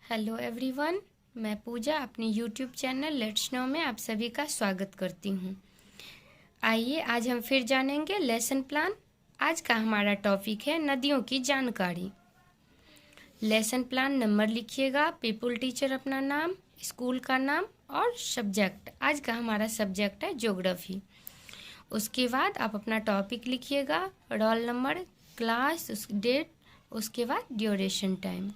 Hello everyone, मैं पूजा अपनी YouTube channel let's no में आप सभी का स्वागत करती हूँ। आइए आज हम फिर जानेंगे लेसन प्लान। आज का हमारा टॉपिक है नदियों की जानकारी। लेसन प्लान नंबर लिखिएगा, पीपल टीचर अपना नाम, स्कूल का नाम और सब्जेक्ट। आज का हमारा सब्जेक्ट है ज्योग्राफी। उसके बाद आप अपना टॉपिक लिखिएगा, रोल नंबर, क्लास, डेट, उसके बाद ड्यूरेशन टाइम।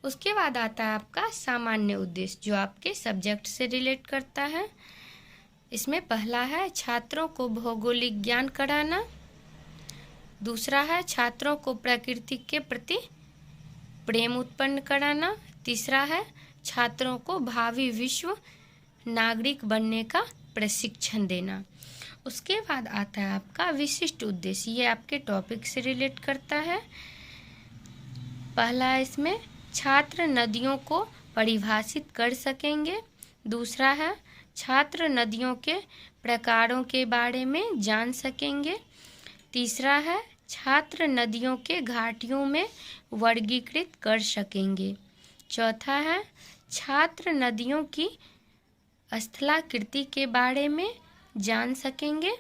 उसके बाद आता है आपका सामान्य उद्देश्य, जो आपके सब्जेक्ट से रिलेट करता है। इसमें पहला है छात्रों को भौगोलिक ज्ञान कराना, दूसरा है छात्रों को प्रकृति के प्रति प्रेम उत्पन्न कराना, तीसरा है छात्रों को भावी विश्व नागरिक बनने का प्रशिक्षण देना। उसके बाद आता है आपका विशिष्ट उद्देश्य, ये आपके टॉपिक से रिलेट करता है। पहला है इसमें छात्र नदियों को परिभाषित कर सकेंगे, दूसरा है छात्र नदियों के प्रकारों के बारे में जान सकेंगे, तीसरा है छात्र नदियों के घाटियों में वर्गीकृत कर सकेंगे, चौथा है छात्र नदियों की स्थलाकृति के बारे में जान सकेंगे।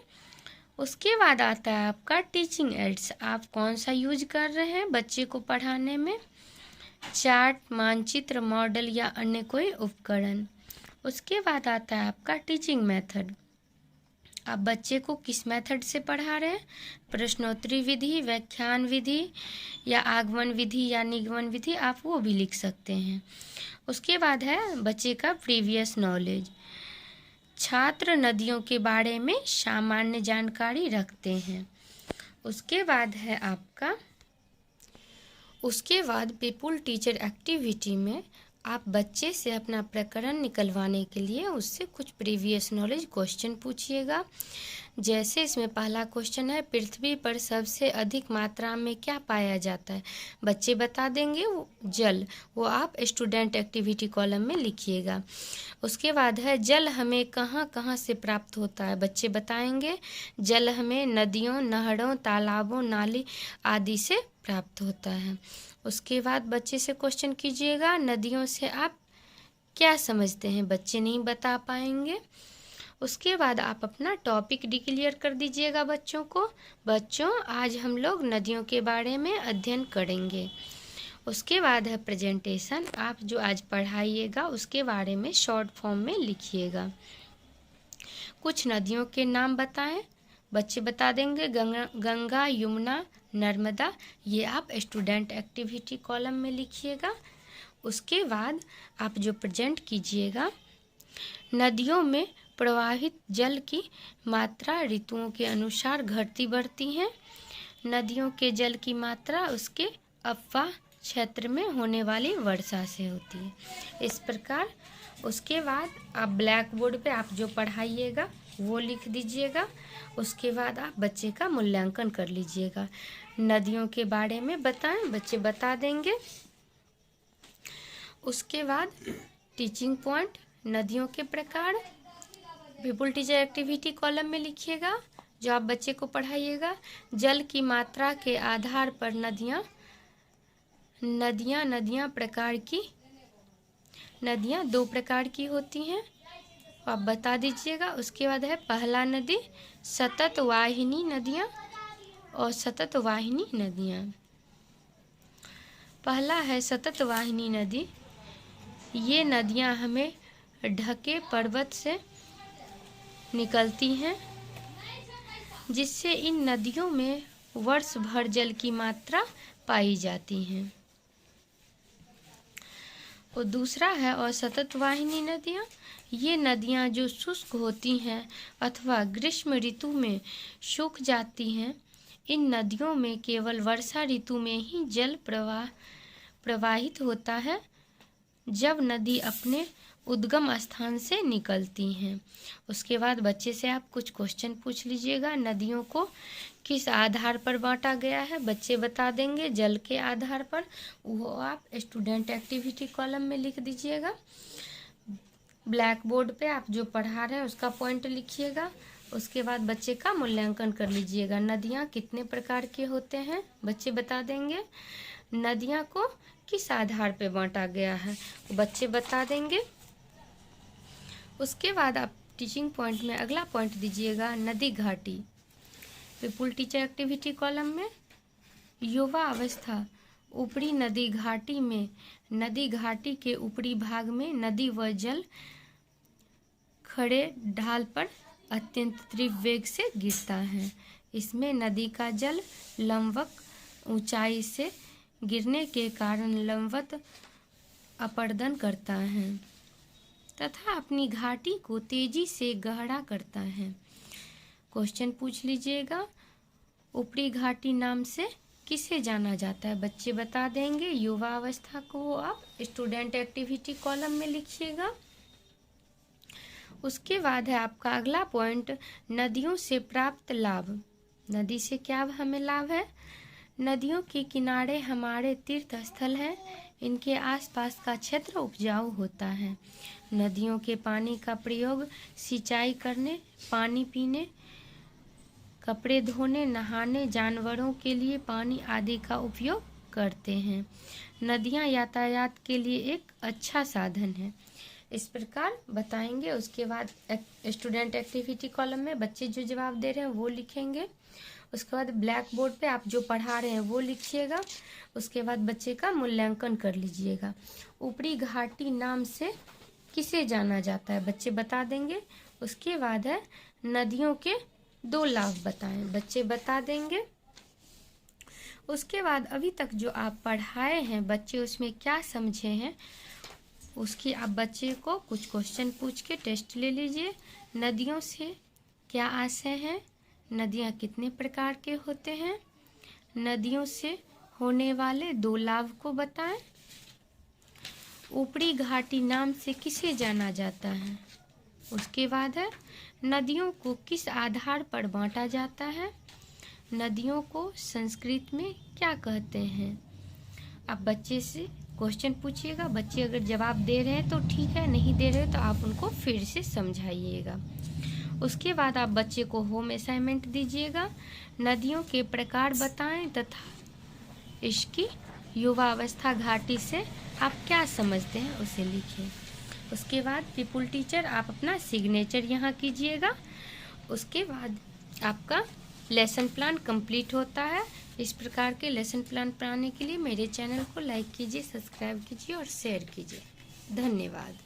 उसके बाद आता है आपका टीचिंग एड्स, आप कौन सा यूज कर रहे हैं बच्चे को पढ़ाने में, चार्ट, मानचित्र, मॉडल या अन्य कोई उपकरण। उसके बाद आता है आपका टीचिंग मेथड, आप बच्चे को किस मेथड से पढ़ा रहे हैं, प्रश्नोत्तरी विधि, व्याख्यान विधि या आगमन विधि या निगमन विधि, आप वो भी लिख सकते हैं। उसके बाद है बच्चे का प्रीवियस नॉलेज, छात्र नदियों के बारे में सामान्य जानकारी रखते हैं। उसके बाद है आपका पीपल टीचर एक्टिविटी में आप बच्चे से अपना प्रकरण निकलवाने के लिए उससे कुछ प्रीवियस नॉलेज क्वेश्चन पूछिएगा। जैसे इसमें पहला क्वेश्चन है, पृथ्वी पर सबसे अधिक मात्रा में क्या पाया जाता है, बच्चे बता देंगे जल, वो आप स्टूडेंट एक्टिविटी कॉलम में लिखिएगा। उसके बाद है जल हमें कहाँ कहाँ से प्राप्त होता है, बच्चे बताएंगे जल हमें नदियों, नहरों, तालाबों, नाली आदि से प्राप्त होता है। उसके बाद बच्चे से क्वेश्चन कीजिएगा, नदियों से आप क्या समझते हैं, बच्चे नहीं बता पाएंगे। उसके बाद आप अपना टॉपिक डिक्लेयर कर दीजिएगा बच्चों को, बच्चों आज हम लोग नदियों के बारे में अध्ययन करेंगे। उसके बाद है प्रेजेंटेशन, आप जो आज पढ़ाइएगा उसके बारे में शॉर्ट फॉर्म में लिखिएगा। कुछ नदियों के नाम बताएं, बच्चे बता देंगे गंगा, यमुना, नर्मदा, ये आप स्टूडेंट एक्टिविटी कॉलम में लिखिएगा। उसके बाद आप जो प्रेजेंट कीजिएगा, नदियों में प्रवाहित जल की मात्रा ऋतुओं के अनुसार घटती बढ़ती है। नदियों के जल की मात्रा उसके अपवाह क्षेत्र में होने वाली वर्षा से होती है, इस प्रकार। उसके बाद आप ब्लैक बोर्ड पे आप जो पढ़ाइएगा वो लिख दीजिएगा। उसके बाद आप बच्चे का मूल्यांकन कर लीजिएगा। नदियों के बारे में बताएं, बच्चे बता देंगे। उसके बाद टीचिंग पॉइंट, नदियों के प्रकार पीपल टीचर एक्टिविटी कॉलम में लिखिएगा जो आप बच्चे को पढ़ाइएगा। जल की मात्रा के आधार पर नदियाँ दो प्रकार की होती हैं, आप बता दीजिएगा। उसके बाद है पहला नदी सतत वाहिनी नदियाँ और सतत वाहिनी नदियाँ। पहला है सतत वाहिनी नदी, ये नदियाँ हमें ढके पर्वत से निकलती हैं, जिससे इन नदियों में वर्ष भर जल की मात्रा पाई जाती है। और दूसरा है असतत वाहिनी नदियाँ, ये नदियाँ जो शुष्क होती हैं अथवा ग्रीष्म ऋतु में सूख जाती हैं। इन नदियों में केवल वर्षा ऋतु में ही जल प्रवाहित होता है, जब नदी अपने उद्गम स्थान से निकलती हैं। उसके बाद बच्चे से आप कुछ क्वेश्चन पूछ लीजिएगा, नदियों को किस आधार पर बांटा गया है, बच्चे बता देंगे जल के आधार पर, वो आप स्टूडेंट एक्टिविटी कॉलम में लिख दीजिएगा। ब्लैक बोर्ड पे आप जो पढ़ा रहे हैं उसका पॉइंट लिखिएगा। उसके बाद बच्चे का मूल्यांकन कर लीजिएगा। नदियाँ कितने प्रकार के होते हैं, बच्चे बता देंगे। नदियाँ को किस आधार पे बांटा गया है, वो बच्चे बता देंगे। उसके बाद आप टीचिंग पॉइंट में अगला पॉइंट दीजिएगा नदी घाटी। पीपुल टीचर एक्टिविटी कॉलम में युवा अवस्था ऊपरी नदी घाटी में, नदी घाटी के ऊपरी भाग में नदी व जल खड़े ढाल पर अत्यंत तीव्र वेग से गिरता है। इसमें नदी का जल लंबवत ऊंचाई से गिरने के कारण लंबवत अपरदन करता है तथा अपनी घाटी को तेजी से गहरा करता है। क्वेश्चन पूछ लीजिएगा, ऊपरी घाटी नाम से किसे जाना जाता है, बच्चे बता देंगे। युवा अवस्था को आप स्टूडेंट एक्टिविटी कॉलम में लिखिएगा। उसके बाद है आपका अगला पॉइंट नदियों से प्राप्त लाभ। नदी से क्या हमें लाभ है? नदियों के किनारे हमारे तीर्थ स्थल हैं, इनके आसपास का क्षेत्र उपजाऊ होता है। नदियों के पानी का प्रयोग सिंचाई करने, पानी पीने, कपड़े धोने, नहाने, जानवरों के लिए पानी आदि का उपयोग करते हैं। नदियां यातायात के लिए एक अच्छा साधन है। इस प्रकार बताएंगे। उसके बाद स्टूडेंट एक्टिविटी कॉलम में बच्चे जो जवाब दे रहे हैं वो लिखेंगे। उसके बाद ब्लैक बोर्ड पे आप जो पढ़ा रहे हैं वो लिखिएगा। उसके बाद बच्चे का मूल्यांकन कर लीजिएगा। ऊपरी घाटी नाम से किसे जाना जाता है, बच्चे बता देंगे। उसके बाद है नदियों के 2 लाभ बताएं, बच्चे बता देंगे। उसके बाद अभी तक जो आप पढ़ाए हैं बच्चे उसमें क्या समझे हैं, उसकी आप बच्चे को कुछ क्वेश्चन पूछ के टेस्ट ले लीजिए। नदियों से क्या आशय है, नदियाँ कितने प्रकार के होते हैं, नदियों से होने वाले 2 लाभ को बताएं। ऊपरी घाटी नाम से किसे जाना जाता है। उसके बाद है नदियों को किस आधार पर बांटा जाता है, नदियों को संस्कृत में क्या कहते हैं। आप बच्चे से क्वेश्चन पूछिएगा, बच्चे अगर जवाब दे रहे हैं तो ठीक है, नहीं दे रहे तो आप उनको फिर से समझाइएगा। उसके बाद आप बच्चे को होम असाइनमेंट दीजिएगा। नदियों के प्रकार बताएं तथा इसकी युवा अवस्था घाटी से आप क्या समझते हैं उसे लिखिए। उसके बाद पीपुल टीचर आप अपना सिग्नेचर यहाँ कीजिएगा। उसके बाद आपका लेसन प्लान कंप्लीट होता है। इस प्रकार के लेसन प्लान पाने के लिए मेरे चैनल को लाइक कीजिए, सब्सक्राइब कीजिए और शेयर कीजिए। धन्यवाद।